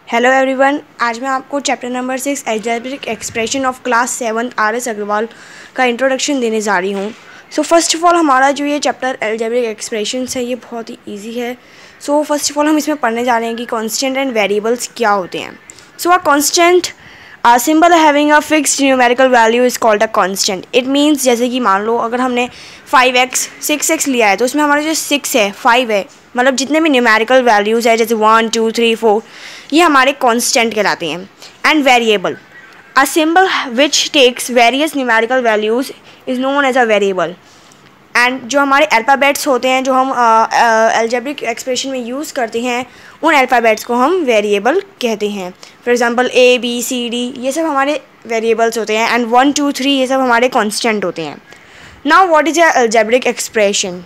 Hello everyone, आज मैं आपको chapter number 6 algebraic expression of class 7 R S. Agarwal का इंट्रोडक्शन देने जा रही हूँ। सो फर्स्ट ऑफ ऑल हमारा जो ये चैप्टर अलजेब्रिक एक्सप्रेशंस है ये बहुत ही इजी है। सो फर्स्ट ऑफ ऑल हम इसमें पढ़ने जा रहे हैं कि कांस्टेंट एंड वेरिएबल्स क्या होते हैं। So a constant symbol having a fixed numerical value is called a constant. It means जैसे कि मान लो अगर हमने 5x 6x लिया है तो उसमें हमारा जो 6 है 5 है, मतलब जितने भी न्यूमेरिकल वैल्यूज़ है जैसे 1 2 3 4 ये हमारे कांस्टेंट कहलाते हैं। And variable a symbol which takes various numerical values is known as a variable. And जो हमारे अल्फ़ाबेट्स होते हैं जो हम अलजेब्रिक एक्सप्रेशन में यूज़ करते हैं उन अल्फ़ाबेट्स को हम वेरिएबल कहते हैं। फॉर एग्जांपल ABCD ये सब हमारे वेरिएबल्स होते हैं एंड 1 2 3 ये सब हमारे कांस्टेंट होते हैं। Now what is a algebraic expression?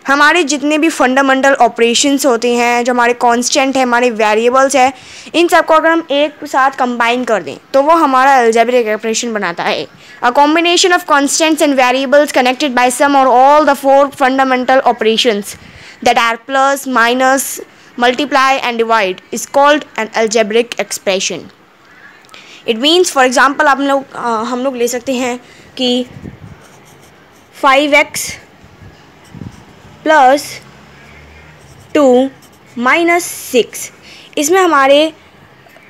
हमारे जितने भी फंडामेंटल ऑपरेशंस होते हैं जो हमारे कांस्टेंट है हमारे वेरिएबल्स है इन सबको अगर हम एक साथ कंबाइन कर दें तो वो हमारा अलजेब्रिक एक्सप्रेशन बनाता है। A combination of constants and variables connected by sum और all the 4 fundamental operations that are plus minus multiply and divide is called an algebraic expression. It means for example हम लोग ले सकते हैं कि 5x plus 2 minus 6, इसमें हमारे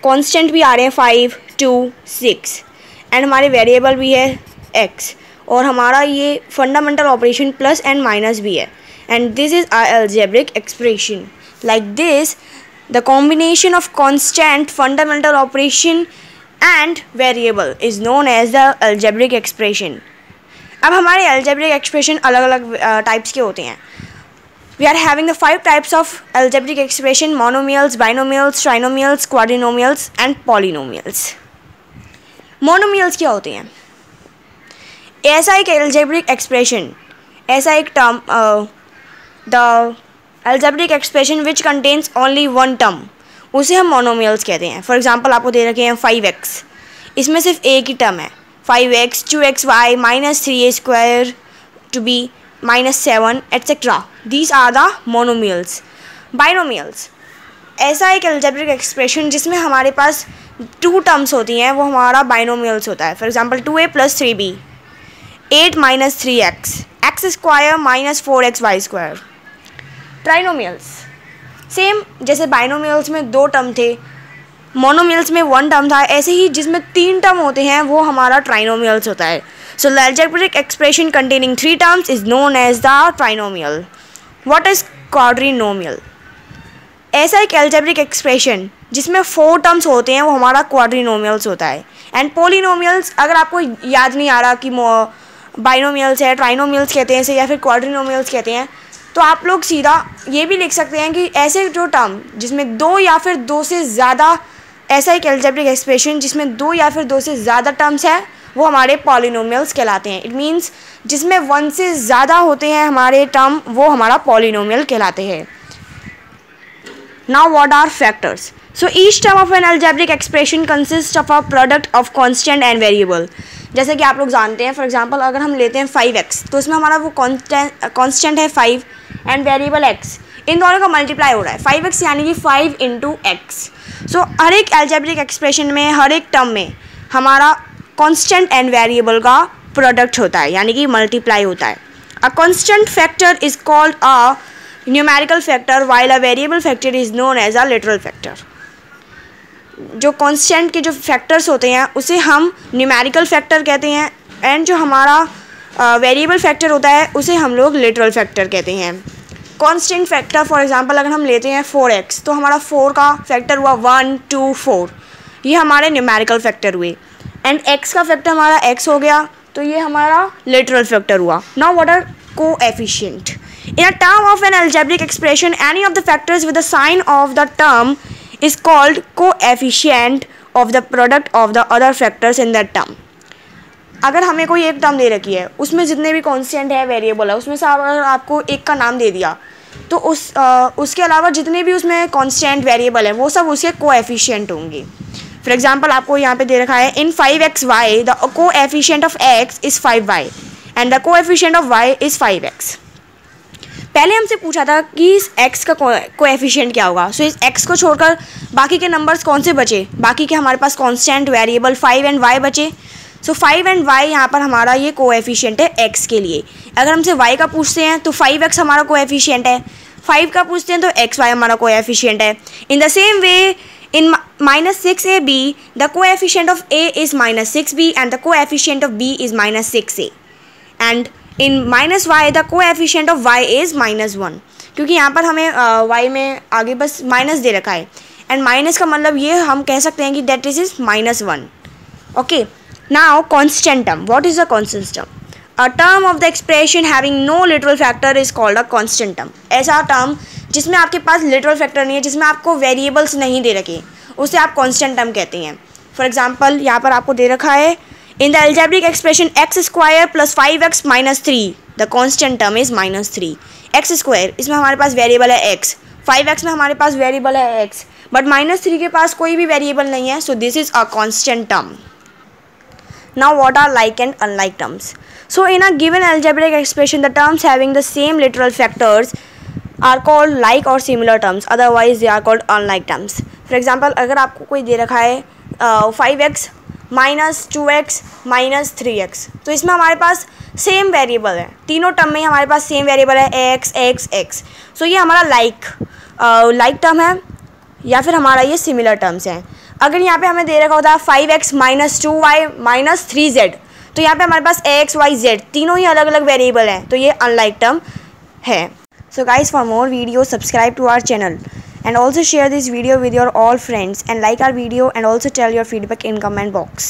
constant भी आ रहे हैं 5 2 6 एंड हमारे वेरिएबल भी है x और हमारा ये fundamental operation plus and minus भी है and this is our algebraic expression. Like this the combination of constant fundamental operation and variable is known as the algebraic expression. अब हमारे अलजेब्रिक एक्सप्रेशन अलग अलग टाइप्स के होते हैं। We are having the 5 types of algebraic expression: monomials, binomials, trinomials, quadrinomials and polynomials. Monomials क्या होते हैं? ऐसा एक अलजेब्रिक एक्सप्रेशन, ऐसा एक term, the algebraic expression which contains only one term, उसे हम मोनोमियल्स कहते हैं। फॉर एग्जाम्पल आपको दे रखे हैं 5x, इसमें सिर्फ एक ही टर्म है 5x 2xy minus 3a square to be minus 7 etc. These are the monomials. Binomials ऐसा एक अलजेब्रिक एक्सप्रेशन जिसमें हमारे पास 2 टर्म्स होती हैं वो हमारा बाइनोमियल्स होता है। For example 2a plus 3b 8 minus 3x x square minus 4xy square. Trinomials same जैसे बाइनोमियल्स में 2 टर्म थे, मोनोमियल्स में 1 टर्म था, ऐसे ही जिसमें 3 टर्म होते हैं वो हमारा ट्राइनोमियल्स होता है। So the algebraic expression containing 3 terms is known as the trinomial. What is quadrinomial? ऐसा एक अलजेब्रिक एक्सप्रेशन जिसमें 4 टर्म्स होते हैं वो हमारा क्वाड्रिनोमियल्स होता है। एंड पॉलिनोमियल्स, अगर आपको याद नहीं आ रहा कि बाइनोमियल्स है, ट्राइनोमियल्स कहते हैं इसे या फिर क्वाड्रिनोमियल्स कहते हैं, तो आप लोग सीधा ये भी लिख सकते हैं कि ऐसे जो टर्म जिसमें 2 या फिर 2 से ज़्यादा, ऐसा एक अलजेब्रिक एक्सप्रेशन जिसमें 2 या फिर 2 से ज़्यादा टर्म्स हैं वो हमारे पॉलिनोमियल्स कहलाते हैं। इट मीन्स जिसमें 1 से ज़्यादा होते हैं हमारे टर्म वो हमारा पॉलिनोमियल कहलाते हैं। Now what are factors? So each term of an algebraic expression consist of a product of constant and variable. जैसे कि आप लोग जानते हैं, फॉर एग्जांपल अगर हम लेते हैं 5x तो उसमें हमारा वो कांस्टेंट है 5 एंड वेरिएबल x, इन दोनों का मल्टीप्लाई हो रहा है 5x यानी कि 5 × x। सो हर एक अलजेब्रिक एक्सप्रेशन में हर एक टर्म में हमारा कांस्टेंट एंड वेरिएबल का प्रोडक्ट होता है यानी कि मल्टीप्लाई होता है। A constant factor is called a numerical factor while a variable factor is known as a literal factor. जो कांस्टेंट के जो फैक्टर्स होते हैं उसे हम न्यूमेरिकल फैक्टर कहते हैं एंड जो हमारा वेरिएबल फैक्टर होता है उसे हम लोग लिटरल फैक्टर कहते हैं। कांस्टेंट फैक्टर फॉर एग्जांपल अगर हम लेते हैं 4x तो हमारा 4 का फैक्टर हुआ 1 2 4, ये हमारे न्यूमेरिकल फैक्टर हुए एंड x का फैक्टर हमारा x हो गया तो ये हमारा लिटरल फैक्टर हुआ। Now what are coefficient? In a term of an algebraic expression any of the factors with the sign of the term is called coefficient of the product of the other factors in that term. अगर हमें कोई एक term दे रखी है उसमें जितने भी constant है वेरिएबल है उसमें से अगर आपको एक का नाम दे दिया तो उसके अलावा जितने भी उसमें कांस्टेंट वेरिएबल है वो सब उसके कोएफिशिएंट होंगे। फॉर एग्जांपल आपको यहाँ पे दे रखा है इन 5xy the coefficient of x is 5y and the coefficient of y is 5x। पहले हमसे पूछा था कि इस x का कोएफिशिएंट क्या होगा। सो इस x को छोड़कर बाकी के नंबर्स कौन से बचे, बाकी के हमारे पास कांस्टेंट वेरिएबल 5 एंड y बचे। सो 5 एंड y यहाँ पर हमारा ये कोएफिशिएंट है x के लिए। अगर हमसे y का पूछते हैं तो 5x हमारा कोएफिशिएंट है, 5 का पूछते हैं तो xy हमारा कोएफिशिएंट है। In the same way in -6ab the coefficient of a is -6b and the coefficient of b is -6a and in -y the coefficient of y is -1, क्योंकि यहाँ पर हमें y में आगे बस माइनस दे रखा है एंड माइनस का मतलब ये हम कह सकते हैं कि that is -1। Okay, now constant term, what is a constant term? A term of the expression having no literal factor is called a constant term. ऐसा टर्म जिसमें आपके पास लिटरल फैक्टर नहीं है, जिसमें आपको वेरिएबल्स नहीं दे रखे, उसे आप कांस्टेंट टर्म कहते हैं। फॉर एग्जांपल यहाँ पर आपको दे रखा है in the algebraic expression x square plus 5x minus 3 the constant term is -3। X square, इसमें हमारे पास वेरिएबल है x, 5x में हमारे पास वेरिएबल है x, बट -3 के पास कोई भी वेरिएबल नहीं है, so this is a constant term. Now what are like and unlike terms? So in a given algebraic expression, the terms having the same literal factors are called like or similar terms, otherwise they are called unlike terms. For example, अगर आपको कोई दे रखा है 5x minus 2x minus 3x, तो इसमें हमारे पास same variable है, तीनों टर्म में हमारे पास सेम वेरिएबल है x x x। सो ये हमारा लाइक टर्म है या फिर हमारा ये सिमिलर टर्म्स हैं। अगर यहाँ पे हमें दे रखा होता है 5x minus 2y minus 3z, तो यहाँ पे हमारे पास x y z तीनों ही अलग अलग वेरिएबल हैं, तो ये अनलाइक टर्म है। So guys, for more video subscribe to our channel and also share this video with your all friends and like our video and also tell your feedback in comment box.